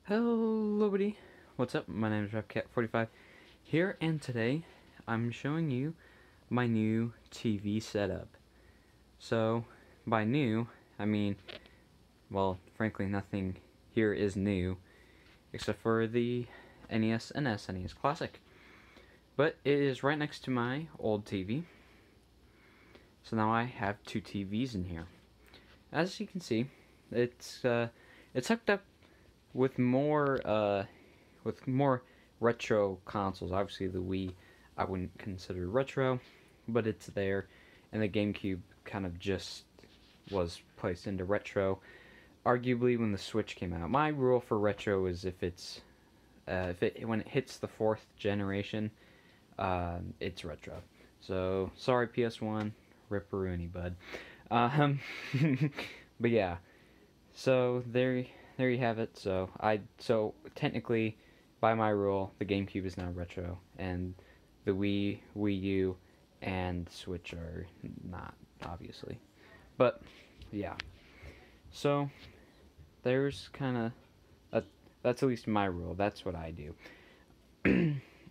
Hello, buddy. What's up? My name is RepCat45 here, and today I'm showing you my new TV setup. So, by new, I mean, well, frankly, nothing here is new except for the NES and SNES Classic. But it is right next to my old TV, so now I have two TVs in here. As you can see, it's hooked up with more retro consoles. Obviously, the Wii I wouldn't consider retro, but it's there, and the GameCube kind of just was placed into retro. Arguably, when the Switch came out, my rule for retro is when it hits the fourth generation, it's retro. So sorry, PS1, ripperoonie, bud. Um, but yeah, so there you have it. So technically, by my rule, the GameCube is now retro, and the Wii, Wii U, and Switch are not, obviously. But yeah, so there's kind of that's at least my rule. That's what I do.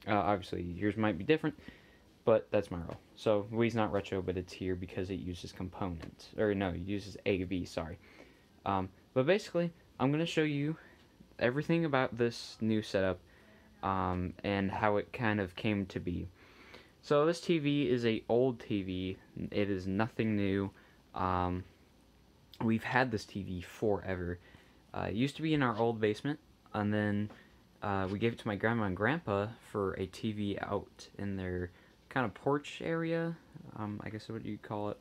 Obviously, yours might be different, but that's my rule. So Wii's not retro, but it's here because it uses components, or no, it uses AV. Sorry. But basically, I'm going to show you everything about this new setup and how it kind of came to be. So this TV is a old TV. It is nothing new. We've had this TV forever. It used to be in our old basement, and then we gave it to my grandma and grandpa for a TV out in their kind of porch area, I guess is what you'd call it.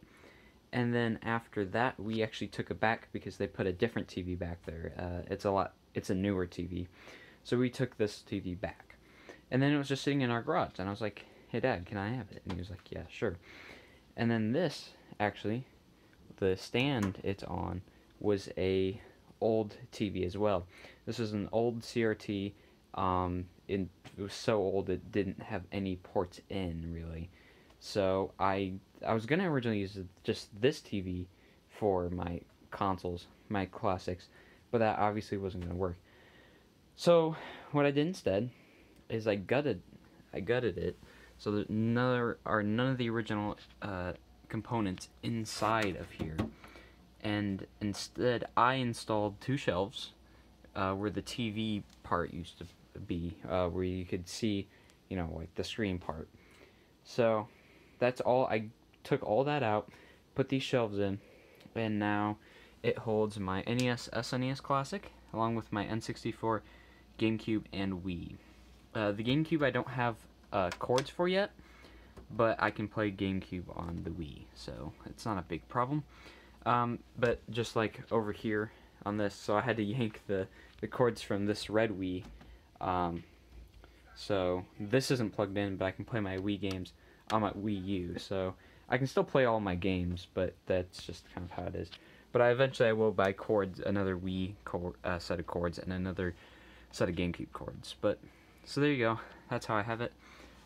And then after that, we actually took it back because they put a different TV back there. It's a newer TV. So we took this TV back. And then it was just sitting in our garage. And I was like, hey, Dad, can I have it? And he was like, yeah, sure. And then this, actually, the stand it's on was a old TV as well. This is an old CRT. It was so old it didn't have any ports in, really. So I was gonna originally use just this TV for my consoles, my classics, but that obviously wasn't gonna work. So what I did instead is I gutted it, so that none of the original components inside of here, and instead I installed two shelves where the TV part used to be, where you could see, like the screen part. So that's all. I took all that out, put these shelves in, and now it holds my NES, SNES Classic, along with my N64, GameCube, and Wii. The GameCube I don't have cords for yet, but I can play GameCube on the Wii, so it's not a big problem. But just like over here on this, so I had to yank the cords from this red Wii. So this isn't plugged in, but I can play my Wii games on my Wii U, so I can still play all my games, but that's just kind of how it is. But eventually I will buy cords, another Wii set of cords, and another set of GameCube cords. But so there you go. That's how I have it.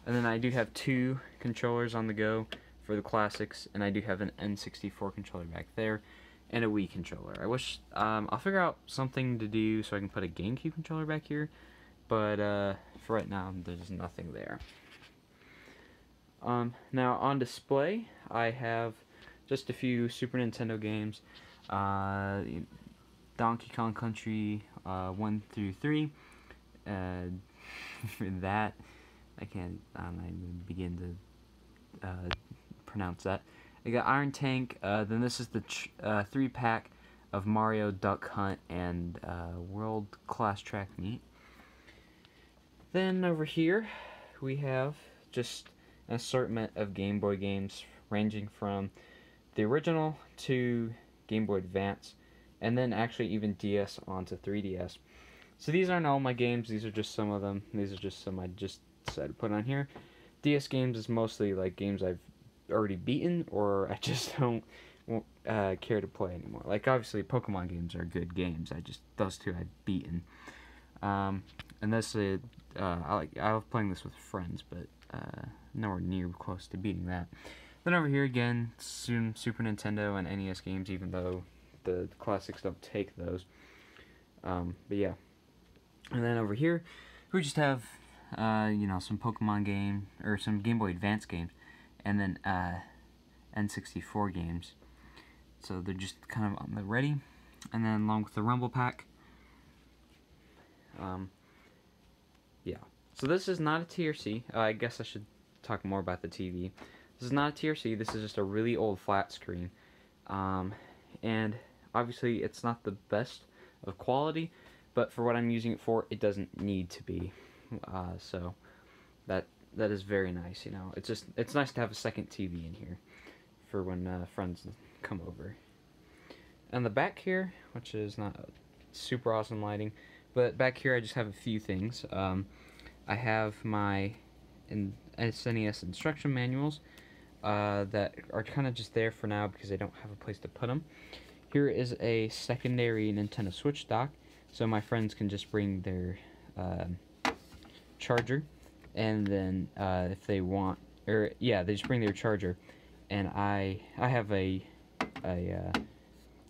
And then I do have two controllers on the go for the classics, and I do have an N64 controller back there, and a Wii controller. I wish I'll figure out something to do so I can put a GameCube controller back here, but for right now there's nothing there. Now on display, I have just a few Super Nintendo games, Donkey Kong Country 1 through 3. For that, I can't even begin to pronounce that. I got Iron Tank. Then this is the 3-pack of Mario, Duck Hunt, and World Class Track Meet. Then over here, we have just an assortment of Game Boy games ranging from the original to Game Boy Advance, and then actually even DS onto 3DS. So these aren't all my games, these are just some of them. These are just some I just decided to put on here. DS games is mostly like games I've already beaten, or I just don't care to play anymore. Like obviously Pokemon games are good games, those two I've beaten. And this I love playing this with friends, but nowhere near close to beating that. Then over here again, some Super Nintendo and NES games, even though the classics don't take those. But yeah. And then over here, we just have, you know, some Pokemon game, or some Game Boy Advance games, and then N64 games. So they're just kind of on the ready. And then along with the Rumble Pack. Yeah. So this is not a TRC. I guess I should talk more about the TV. This is not a TRC. This is just a really old flat screen. And obviously it's not the best of quality, but for what I'm using it for, it doesn't need to be. So that is very nice. You know, it's nice to have a second TV in here for when friends come over. And the back here, which is not super awesome lighting, but back here I just have a few things. I have my SNES instruction manuals that are kind of just there for now because I don't have a place to put them. Here is a secondary Nintendo Switch dock, so my friends can just bring their charger, and then if they want, or yeah, they just bring their charger, and I have a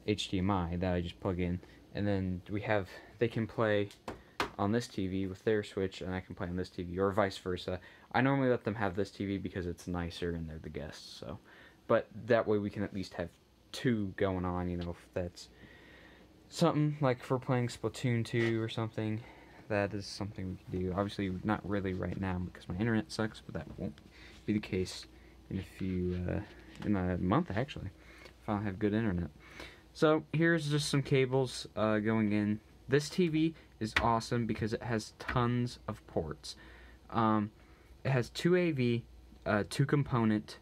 HDMI that I just plug in, and then they can play on this TV with their Switch, and I can play on this TV, or vice versa. I normally let them have this TV because it's nicer and they're the guests, so. But that way we can at least have two going on, you know, if that's something like if we're playing Splatoon 2 or something, that is something we can do. Obviously, not really right now because my internet sucks, but that won't be the case in in a month, actually, if I don't have good internet. So here's just some cables going in. This TV is awesome because it has tons of ports. It has two AV, two component,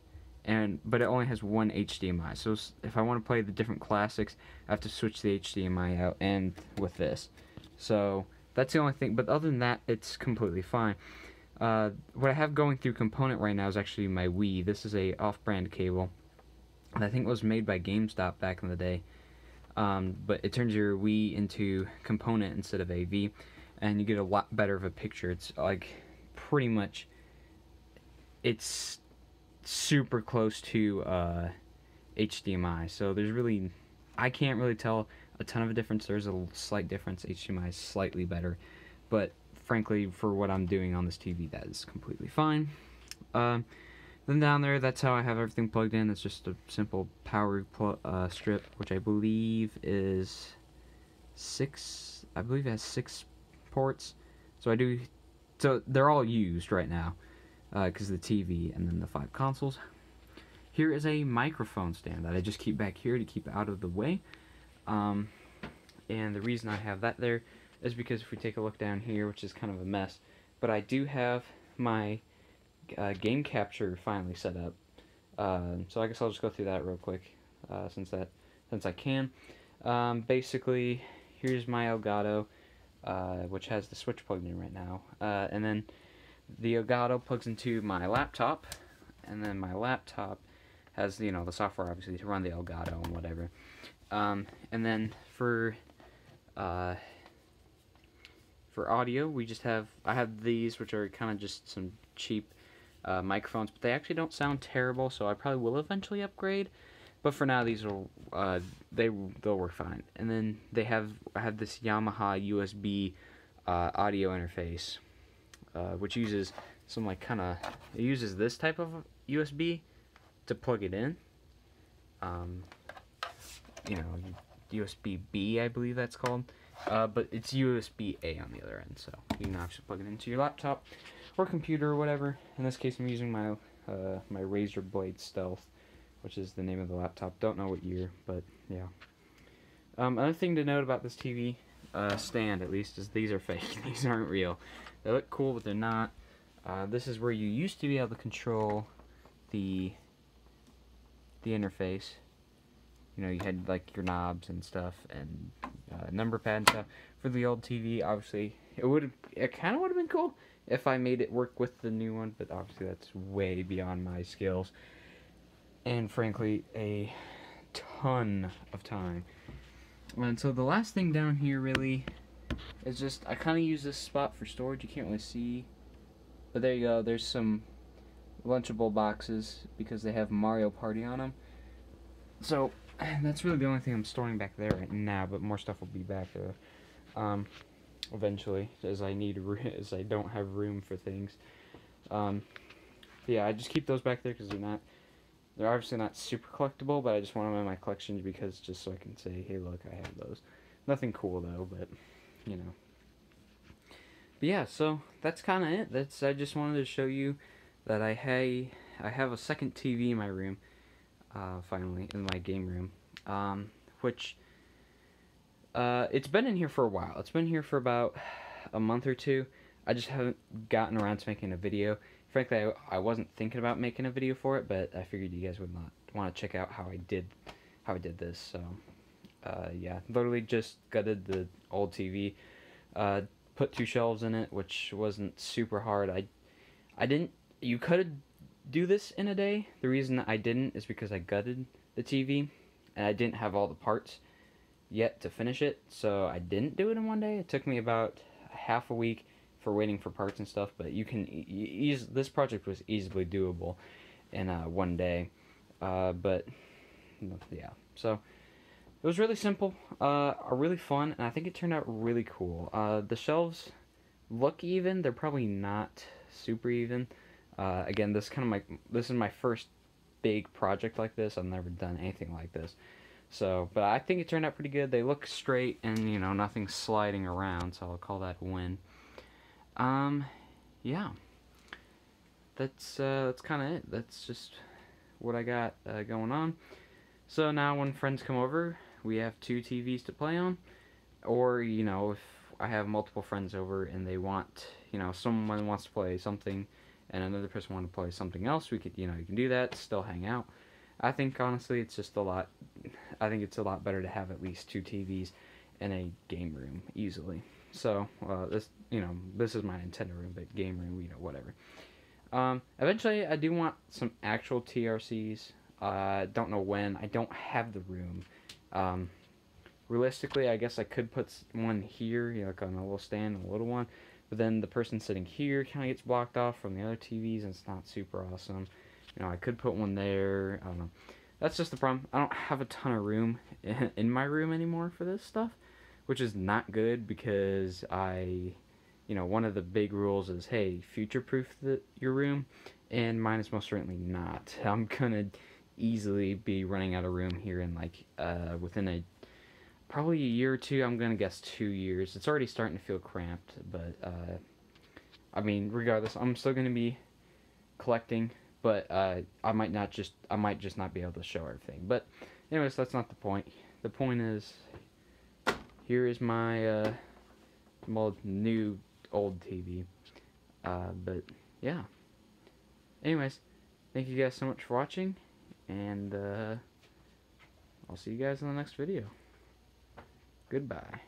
but it only has one HDMI. So if I want to play the different classics, I have to switch the HDMI out, and with this. So that's the only thing. But other than that, it's completely fine. What I have going through component right now is actually my Wii. This is a off-brand cable. And I think it was made by GameStop back in the day. But it turns your Wii into component instead of AV, and you get a lot better of a picture. It's like pretty much, it's super close to HDMI. So there's really, I can't really tell a ton of a difference. There's a slight difference. HDMI is slightly better, but frankly, for what I'm doing on this TV, that is completely fine. Then down there, that's how I have everything plugged in. It's just a simple power strip, which I believe is 6. I believe it has 6 ports. So they're all used right now because of the TV and then the 5 consoles. Here is a microphone stand that I just keep back here to keep out of the way. And the reason I have that there is because if we take a look down here, which is kind of a mess, but I do have my game capture finally set up, so I guess I'll just go through that real quick, since I can. Basically, here's my Elgato, which has the Switch plugged in right now, and then the Elgato plugs into my laptop, and then my laptop has, you know, the software obviously to run the Elgato and whatever, and then for audio, I have these, which are kind of just some cheap microphones, but they actually don't sound terrible, so I probably will eventually upgrade. But for now, these will they'll work fine. And then I have this Yamaha USB audio interface, which uses some it uses this type of USB to plug it in. You know, USB B, I believe that's called. But it's USB A on the other end, so you can actually plug it into your laptop or computer or whatever. In this case, I'm using my my Razer Blade Stealth, which is the name of the laptop. Don't know what year, but yeah. Another thing to note about this TV stand, at least, is these are fake. These aren't real. They look cool, but they're not. This is where you used to be able to control the interface. You know, you had like your knobs and stuff, and number pad and stuff. For the old TV, obviously, it kind of would have been cool if I made it work with the new one, but obviously that's way beyond my skills, and frankly, a ton of time. And so the last thing down here really is just, I kind of use this spot for storage. You can't really see, but there you go. There's some Lunchable boxes because they have Mario Party on them. So that's really the only thing I'm storing back there right now, but more stuff will be back there. eventually, as I need as I don't have room for things. Um, yeah, I just keep those back there because they're obviously not super collectible, but I just want them in my collection because just so I can say, hey, look, I have those. Nothing cool though, but you know. But yeah, so that's kind of it. I just wanted to show you that I have a second TV in my room, finally in my game room, which it's been in here for a while. It's been here for about a month or two. I just haven't gotten around to making a video. Frankly, I wasn't thinking about making a video for it, but I figured you guys would not want to check out how I did this. So, yeah, literally just gutted the old TV, uh, put 2 shelves in it, which wasn't super hard. I didn't. You could do this in a day. The reason I didn't is because I gutted the TV, and I didn't have all the parts yet to finish it, so I didn't do it in one day. It took me about half a week for waiting for parts and stuff, but you can this project was easily doable in one day. But yeah, so it was really simple, really fun, and I think it turned out really cool. The shelves look even; they're probably not super even. Again, this is my first big project like this. I've never done anything like this. So, but I think it turned out pretty good. They look straight and, nothing's sliding around, so I'll call that a win. Yeah. That's kind of it. That's just what I got going on. So now when friends come over, we have 2 TVs to play on. Or, if I have multiple friends over and they want, someone wants to play something and another person wants to play something else, we could, you can do that, still hang out. I think honestly it's just I think it's a lot better to have at least 2 TVs in a game room easily. So this is my Nintendo room, but game room, whatever. Eventually I do want some actual TRCs. Don't know when. I don't have the room. Realistically, I guess I could put one here, like on a little stand, a little one. But then the person sitting here kind of gets blocked off from the other TVs, and it's not super awesome. I could put one there. I don't know. That's just the problem. I don't have a ton of room in my room anymore for this stuff, which is not good because one of the big rules is, hey, future-proof your room, and mine is most certainly not. I'm gonna easily be running out of room here in within probably a year or two. I'm gonna guess 2 years. It's already starting to feel cramped, but I mean, regardless, I'm still gonna be collecting. But I might just not be able to show everything. But anyways, that's not the point. The point is, here is my new old TV. But yeah. Anyways, thank you guys so much for watching, and I'll see you guys in the next video. Goodbye.